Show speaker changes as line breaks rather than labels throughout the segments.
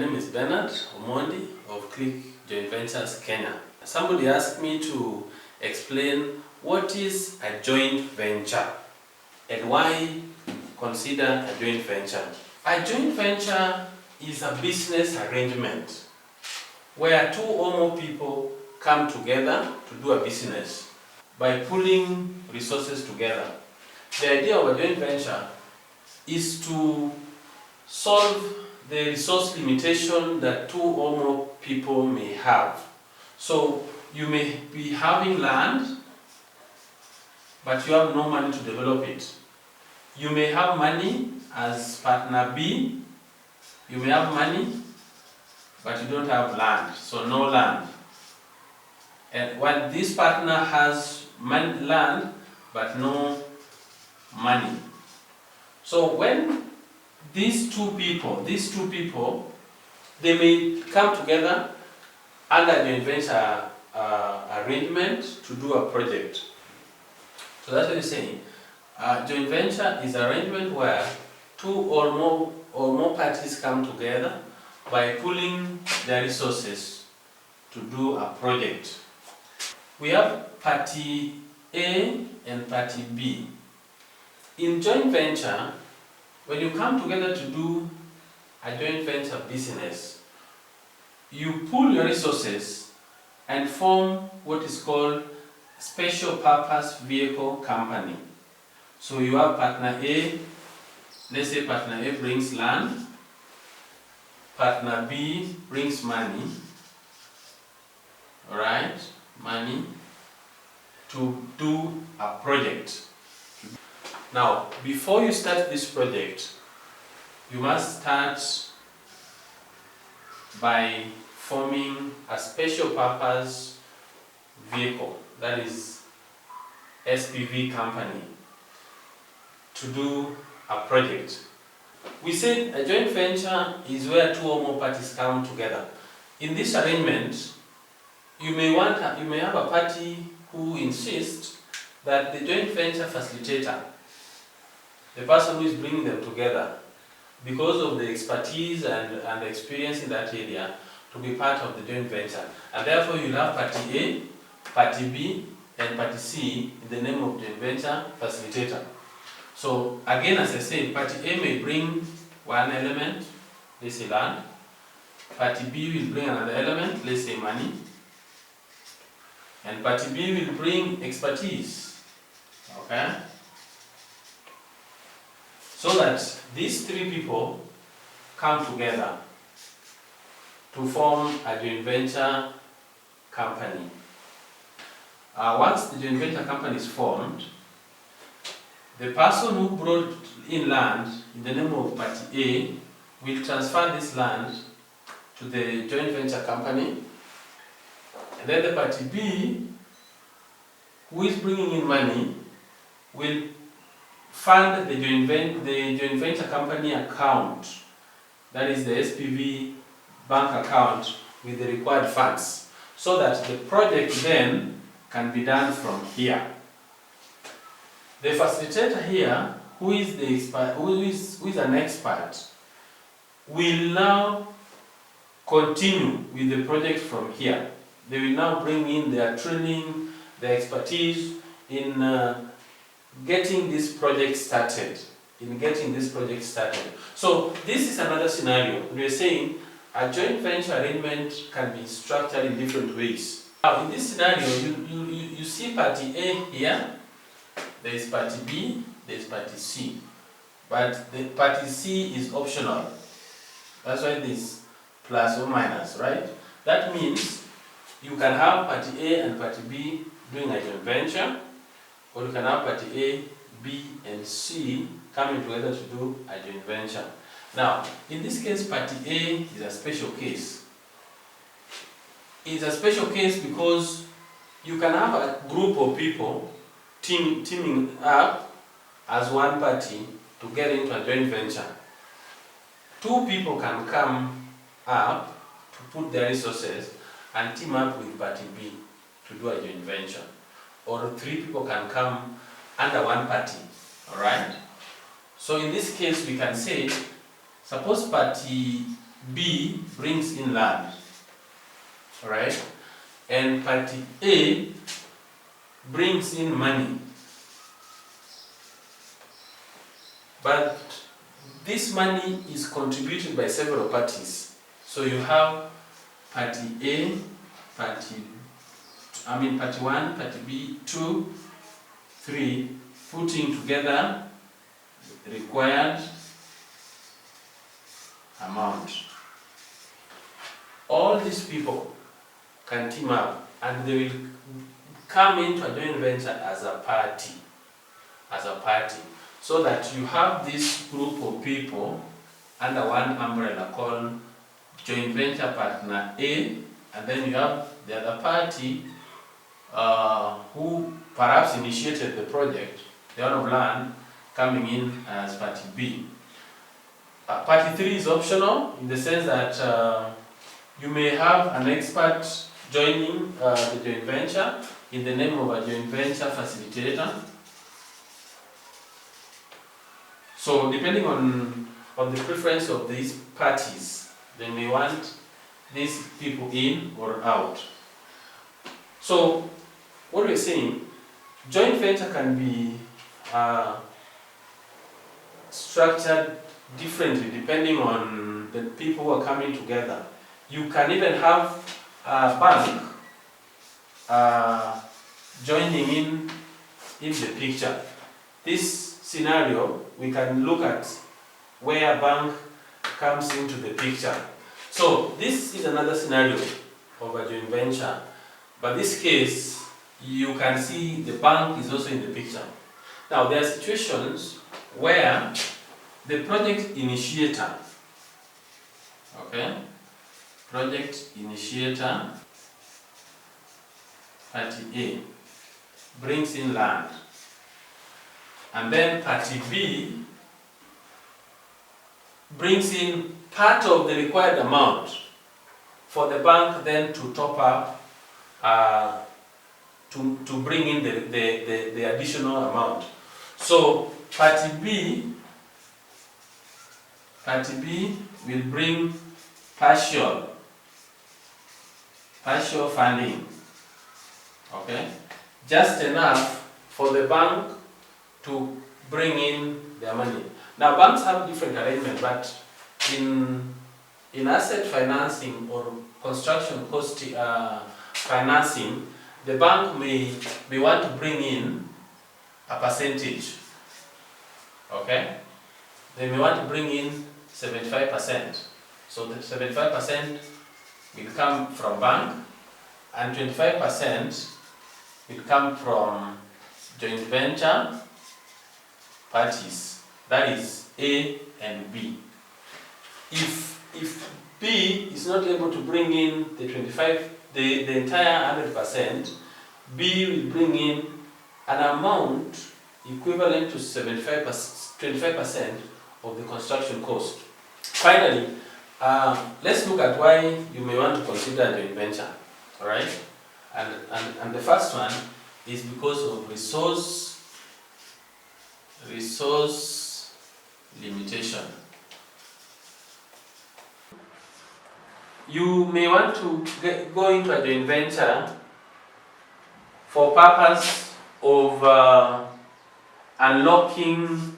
name is Bernard Omondi of Clique Joint Ventures, Kenya. Somebody asked me to explain what is a joint venture and why consider a joint venture. A joint venture is a business arrangement where two or more people come together to do a business by pulling resources together. The idea of a joint venture is to solve the resource limitation that two or more people may have. So you may be having land, but you have no money to develop it. You may have money as partner B, you may have money, but you don't have land, so no land. And while this partner has land, but no money. So when these two people, they may come together under joint venture arrangement to do a project. So that's what you're saying. Joint venture is arrangement where two or more parties come together by pooling their resources to do a project. We have party A and party B. In joint venture, when you come together to do a joint venture business, you pool your resources and form what is called special purpose vehicle company. So you have partner A, let's say partner A brings land, partner B brings money, alright, money to do a project. Now, before you start this project, you must start by forming a special purpose vehicle, that is SPV company, to do a project. We said a joint venture is where two or more parties come together. In this arrangement, you may have a party who insists that the joint venture facilitator, the person who is bringing them together, because of the expertise and experience in that area, to be part of the joint venture. And therefore you'll have party A, party B, and party C in the name of joint venture facilitator. So again, as I said, party A may bring one element, let's say land. Party B will bring another element, let's say money. And party B will bring expertise. Okay? So that these three people come together to form a joint venture company. Once the joint venture company is formed, the person who brought in land in the name of party A will transfer this land to the joint venture company, and then the party B, who is bringing in money, will fund the joint venture company account, that is the SPV bank account, with the required funds, so that the project then can be done from here. The facilitator here, who is the expert, who is an expert, will now continue with the project from here. They will now bring in their training, their expertise in getting this project started. So this is another scenario. We are saying a joint venture arrangement can be structured in different ways. Now in this scenario, you see party A here, there is party B, there is party C. But the party C is optional. That's why this plus or minus, right? That means you can have party A and party B doing a joint venture, or you can have party A, B, and C coming together to do a joint venture. Now, in this case, party A is a special case. It's a special case because you can have a group of people teaming up as one party to get into a joint venture. Two people can come up to put their resources and team up with party B to do a joint venture. Or three people can come under one party. Alright? So in this case we can say, suppose party B brings in land, alright? And party A brings in money. But this money is contributed by several parties. So you have party A, party 1, party B, 2, 3, putting together the required amount. All these people can team up and they will come into a joint venture as a party. So that you have this group of people under one umbrella called joint venture partner A, and then you have the other party who perhaps initiated the project, the owner of land, coming in as party B. Party 3 is optional in the sense that you may have an expert joining the joint venture in the name of a joint venture facilitator. So depending on the preference of these parties, they may want these people in or out. So what we're saying, joint venture can be structured differently depending on the people who are coming together. You can even have a bank joining in the picture. This scenario, we can look at where a bank comes into the picture. So this is another scenario of a joint venture, but this case you can see the bank is also in the picture. Now there are situations where the project initiator, party A, brings in land, and then party B brings in part of the required amount for the bank then to top up, to bring in the additional amount. So party B will bring partial funding, okay, just enough for the bank to bring in their money. Now banks have different arrangements, but in asset financing or construction cost financing, the bank may want to bring in a percentage, okay? They may want to bring in 75%. So the 75% will come from bank and 25% will come from joint venture parties, that is A and B. If B is not able to bring in the entire 100%, B will bring in an amount equivalent to 25% of the construction cost. Finally, let's look at why you may want to consider a joint venture. All right, and the first one is because of resource limitation. You may want to go into a joint venture for purpose of unlocking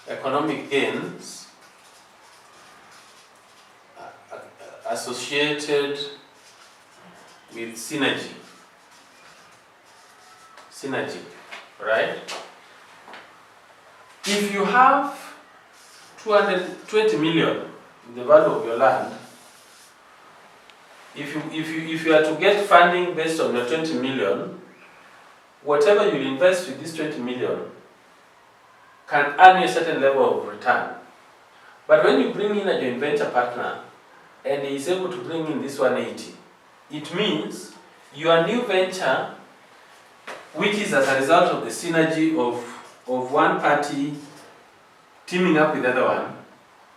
economic gains associated with synergy, right? If you have 220 million in the value of your land, if you are to get funding based on your 20 million, whatever you invest with this 20 million can earn you a certain level of return. But when you bring in a joint venture partner and he is able to bring in this 180, it means your new venture, which is as a result of the synergy of one party teaming up with the other one,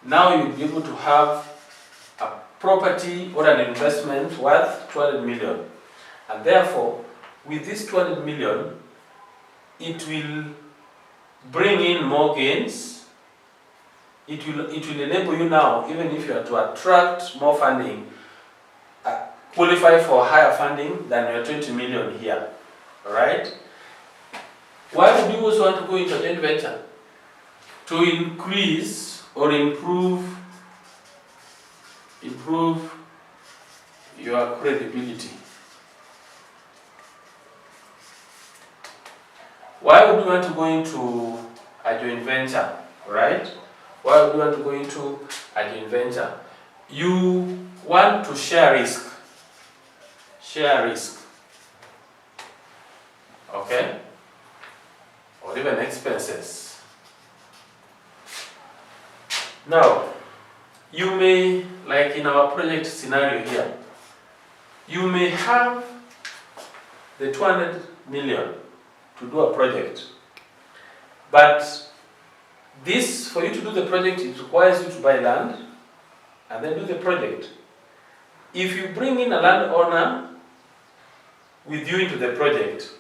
now you'll be able to have a property or an investment worth 200 million. And therefore, with this 200 million, it will bring in more gains. It will enable you now, even if you are to attract more funding, qualify for higher funding than your 20 million here. Alright? Why would you also want to go into a joint venture? To increase or improve your credibility. Why would you want to go into a joint venture? Right? Why would you want to go into a joint venture? You want to share risk. Share risk. Okay? Or even expenses. Now, you may, like in our project scenario here, you may have the 200 million to do a project, but this, for you to do the project, it requires you to buy land and then do the project. If you bring in a landowner with you into the project,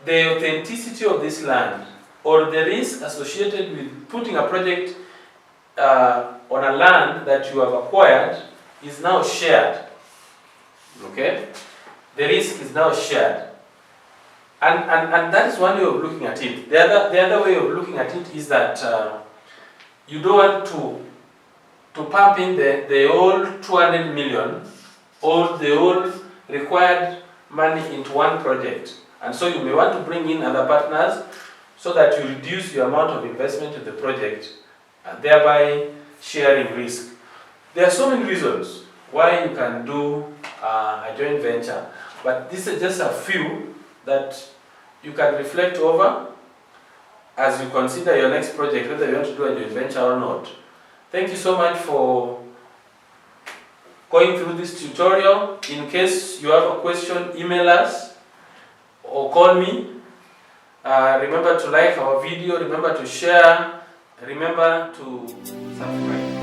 the authenticity of this land or the risk associated with putting a project on a land that you have acquired is now shared. Okay? The risk is now shared. And that is one way of looking at it. The other way of looking at it is that you don't want to pump in the old 200 million or the old required money into one project. And so you may want to bring in other partners so that you reduce the amount of investment in the project and thereby sharing risk. There are so many reasons why you can do a joint venture, but these are just a few that you can reflect over as you consider your next project, whether you want to do a joint venture or not. Thank you so much for going through this tutorial. In case you have a question, email us or call me. Remember to like our video, remember to share, remember to subscribe.